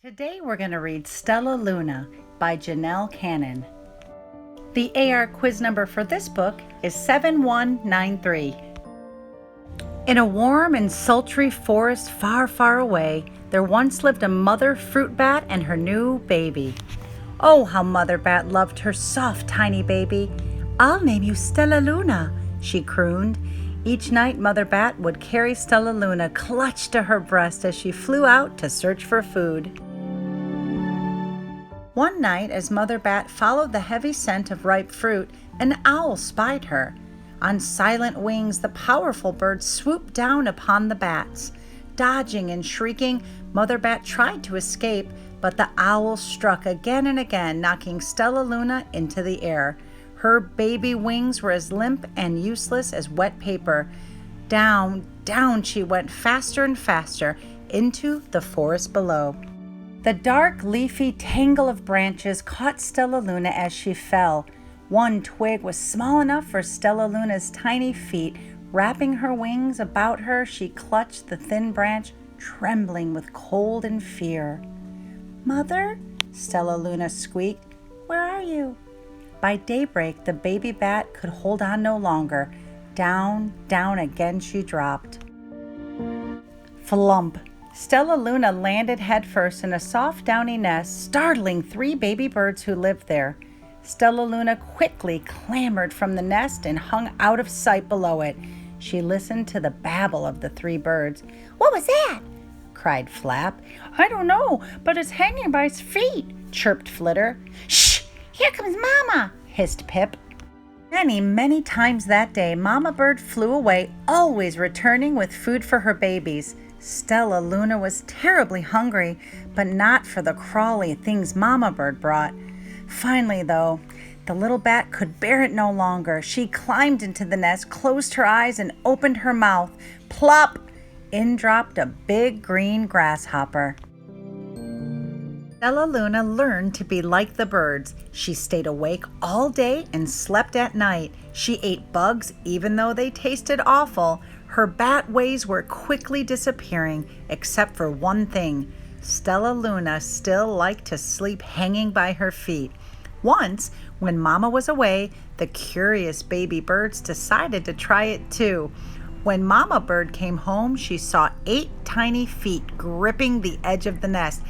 Today we're going to read Stellaluna by Janelle Cannon. The AR quiz number for this book is 7193. In a warm and sultry forest far, far away, there once lived a mother fruit bat and her new baby. Oh, how Mother Bat loved her soft, tiny baby. "I'll name you Stellaluna," she crooned. Each night, Mother Bat would carry Stellaluna clutched to her breast as she flew out to search for food. One night, as Mother Bat followed the heavy scent of ripe fruit, an owl spied her. On silent wings, the powerful bird swooped down upon the bats. Dodging and shrieking, Mother Bat tried to escape, but the owl struck again and again, knocking Stellaluna into the air. Her baby wings were as limp and useless as wet paper. Down, down she went faster and faster into the forest below. The dark, leafy tangle of branches caught Stellaluna as she fell. One twig was small enough for Stellaluna's tiny feet. Wrapping her wings about her, she clutched the thin branch, trembling with cold and fear. "Mother," Stellaluna squeaked, "where are you?" By daybreak, the baby bat could hold on no longer. Down, down again she dropped. Flump! Stellaluna landed headfirst in a soft, downy nest, startling 3 baby birds who lived there. Stellaluna quickly clambered from the nest and hung out of sight below it. She listened to the babble of the 3 birds. "What was that?" cried Flap. "I don't know, but it's hanging by its feet," chirped Flitter. "Shh! Here comes Mama!" hissed Pip. Many, many times that day, Mama Bird flew away, always returning with food for her babies. Stellaluna was terribly hungry, but not for the crawly things Mama Bird brought. Finally, though, the little bat could bear it no longer. She climbed into the nest, closed her eyes, and opened her mouth. Plop! In dropped a big green grasshopper. Stellaluna learned to be like the birds. She stayed awake all day and slept at night. She ate bugs even though they tasted awful. Her bat ways were quickly disappearing, except for one thing. Stellaluna still liked to sleep hanging by her feet. Once, when Mama was away, the curious baby birds decided to try it too. When Mama Bird came home, she saw 8 tiny feet gripping the edge of the nest.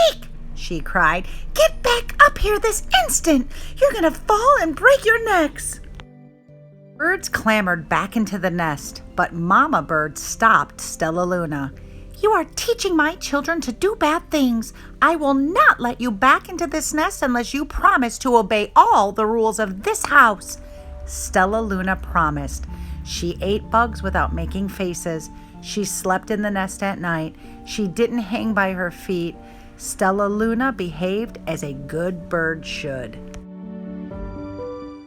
"Eek!" she cried. "Get back up here this instant! You're gonna fall and break your necks!" Birds clambered back into the nest, but Mama Bird stopped Stellaluna. "You are teaching my children to do bad things. I will not let you back into this nest unless you promise to obey all the rules of this house." Stellaluna promised. She ate bugs without making faces. She slept in the nest at night. She didn't hang by her feet. Stellaluna behaved as a good bird should.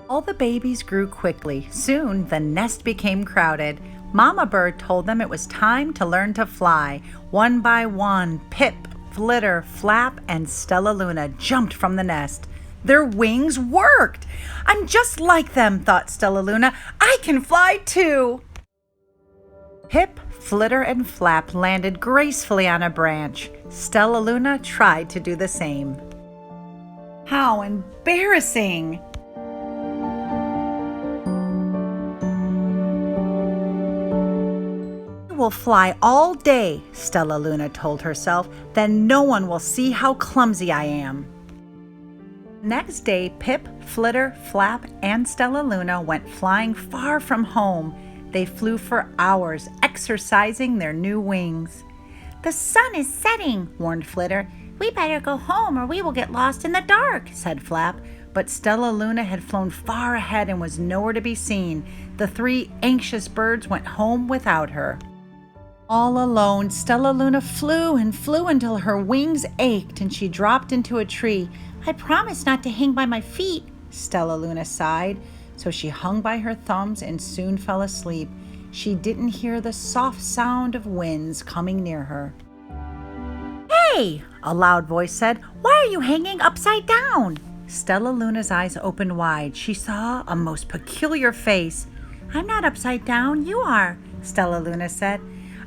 All the babies grew quickly. Soon the nest became crowded. Mama Bird told them it was time to learn to fly. One by one, Pip, Flitter, Flap, and Stellaluna jumped from the nest. Their wings worked! "I'm just like them," thought Stellaluna. "I can fly too!" Pip, Flitter, and Flap landed gracefully on a branch. Stellaluna tried to do the same. How embarrassing! "I will fly all day," Stellaluna told herself. "Then no one will see how clumsy I am." Next day, Pip, Flitter, Flap, and Stellaluna went flying far from home. They flew for hours, exercising their new wings. "The sun is setting," warned Flitter. "We better go home or we will get lost in the dark," said Flap. But Stellaluna had flown far ahead and was nowhere to be seen. The 3 anxious birds went home without her. All alone, Stellaluna flew and flew until her wings ached and she dropped into a tree. "I promised not to hang by my feet," Stellaluna sighed. So she hung by her thumbs and soon fell asleep. She didn't hear the soft sound of winds coming near her. "Hey!" a loud voice said. "Why are you hanging upside down?" Stellaluna's eyes opened wide. She saw a most peculiar face. "I'm not upside down, you are," Stellaluna said.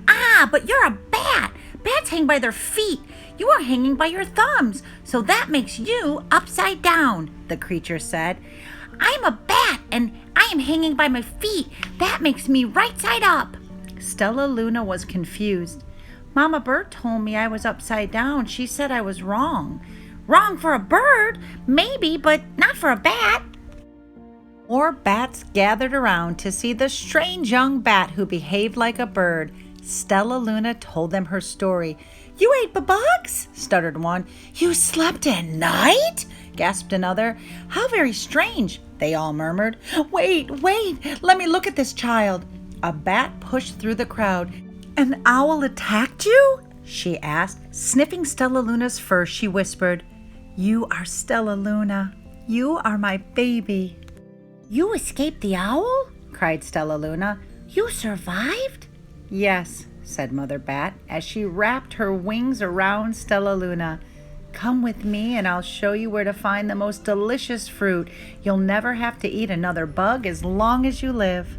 "Ah, but you're a bat! Bats hang by their feet. You are hanging by your thumbs, so that makes you upside down," the creature said. "I'm a bat, and I am hanging by my feet. That makes me right side up." Stellaluna was confused. "Mama Bird told me I was upside down. She said I was wrong." "Wrong for a bird? Maybe, but not for a bat." More bats gathered around to see the strange young bat who behaved like a bird. Stellaluna told them her story. "You ate bugs?" stuttered one. "You slept at night?" gasped another. "How very strange," they all murmured. Wait, let me look at this child." A bat pushed through the crowd. "An owl attacked you?" she asked. Sniffing Stellaluna's fur, she whispered, "You are Stellaluna. You are my baby." "You escaped the owl?" cried Stellaluna. "You survived?" "Yes," said Mother Bat as she wrapped her wings around Stellaluna. "Come with me and I'll show you where to find the most delicious fruit. You'll never have to eat another bug as long as you live."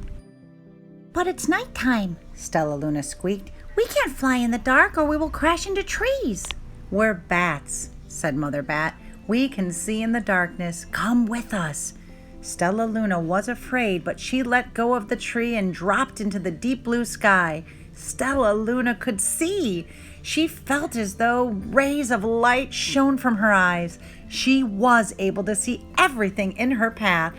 "But it's nighttime," Stellaluna squeaked. "We can't fly in the dark or we will crash into trees." "We're bats," said Mother Bat. "We can see in the darkness. Come with us." Stellaluna was afraid, but she let go of the tree and dropped into the deep blue sky. Stellaluna could see. She felt as though rays of light shone from her eyes. She was able to see everything in her path.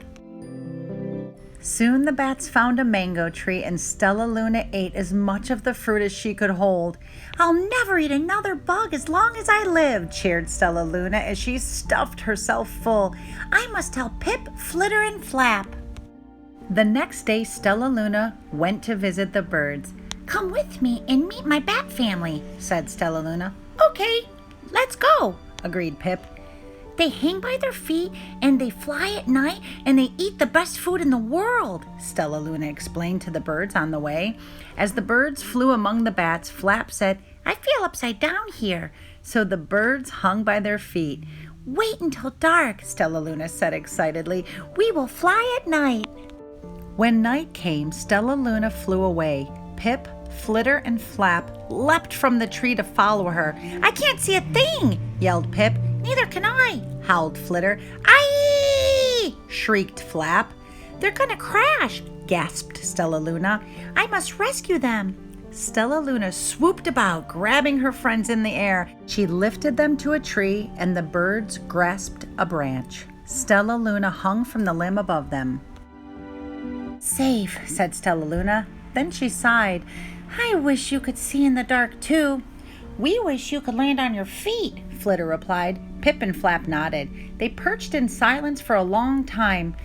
Soon the bats found a mango tree, and Stellaluna ate as much of the fruit as she could hold. "I'll never eat another bug as long as I live," cheered Stellaluna as she stuffed herself full. "I must tell Pip, Flitter, and Flap." The next day, Stellaluna went to visit the birds. "Come with me and meet my bat family," said Stellaluna. "Okay, let's go," agreed Pip. "They hang by their feet and they fly at night and they eat the best food in the world," Stellaluna explained to the birds on the way. As the birds flew among the bats, Flap said, "I feel upside down here." So the birds hung by their feet. "Wait until dark," Stellaluna said excitedly. "We will fly at night." When night came, Stellaluna flew away. Pip, Flitter, and Flap leapt from the tree to follow her. "I can't see a thing," yelled Pip. "Neither can I," howled Flitter. "Aye!" shrieked Flap. "They're gonna crash," gasped Stellaluna. "I must rescue them." Stellaluna swooped about, grabbing her friends in the air. She lifted them to a tree, and the birds grasped a branch. Stellaluna hung from the limb above them. "Safe," said Stellaluna. Then she sighed. "I wish you could see in the dark, too." "We wish you could land on your feet," Flitter replied. Pip and Flap nodded. They perched in silence for a long time.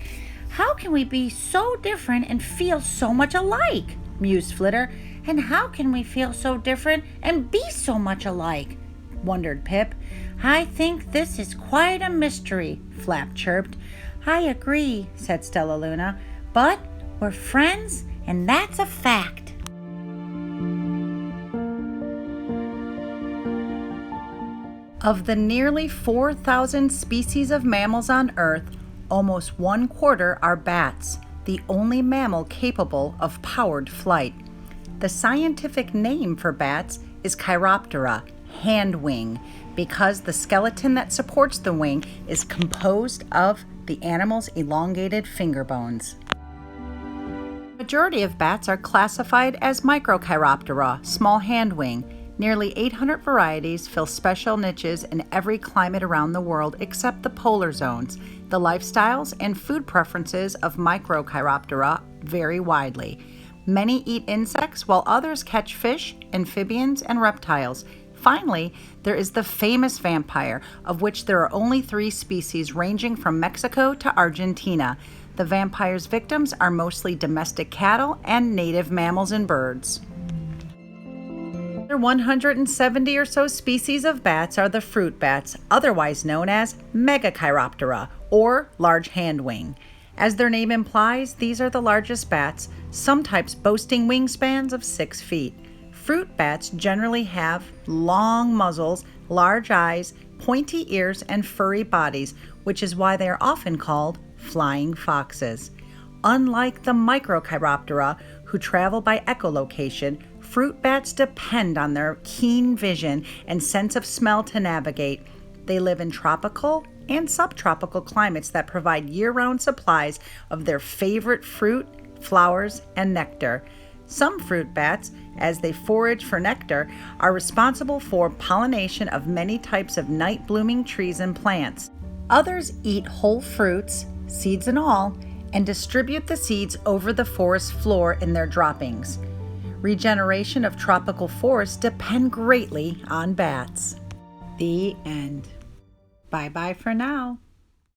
"How can we be so different and feel so much alike?" mused Flitter. "And how can we feel so different and be so much alike?" wondered Pip. "I think this is quite a mystery," Flap chirped. "I agree," said Stellaluna. "But we're friends, and that's a fact." Of the nearly 4,000 species of mammals on Earth, almost 1/4 are bats, the only mammal capable of powered flight. The scientific name for bats is Chiroptera, hand wing, because the skeleton that supports the wing is composed of the animal's elongated finger bones. The majority of bats are classified as Microchiroptera, small hand wing. Nearly 800 varieties fill special niches in every climate around the world except the polar zones. The lifestyles and food preferences of Microchiroptera vary widely. Many eat insects while others catch fish, amphibians, and reptiles. Finally, there is the famous vampire, of which there are only 3 species ranging from Mexico to Argentina. The vampire's victims are mostly domestic cattle and native mammals and birds. There are 170 or so species of bats are the fruit bats, otherwise known as Megachiroptera, or large hand wing. As their name implies, these are the largest bats, some types boasting wingspans of 6 feet. Fruit bats generally have long muzzles, large eyes, pointy ears, and furry bodies, which is why they are often called flying foxes. Unlike the Microchiroptera, who travel by echolocation, Fruit bats depend on their keen vision and sense of smell to navigate. They live in tropical and subtropical climates that provide year-round supplies of their favorite fruit, flowers, and nectar. Some fruit bats, as they forage for nectar, are responsible for pollination of many types of night-blooming trees and plants. Others eat whole fruits, seeds and all, and distribute the seeds over the forest floor in their droppings. Regeneration of tropical forests depend greatly on bats. The end. Bye-bye for now.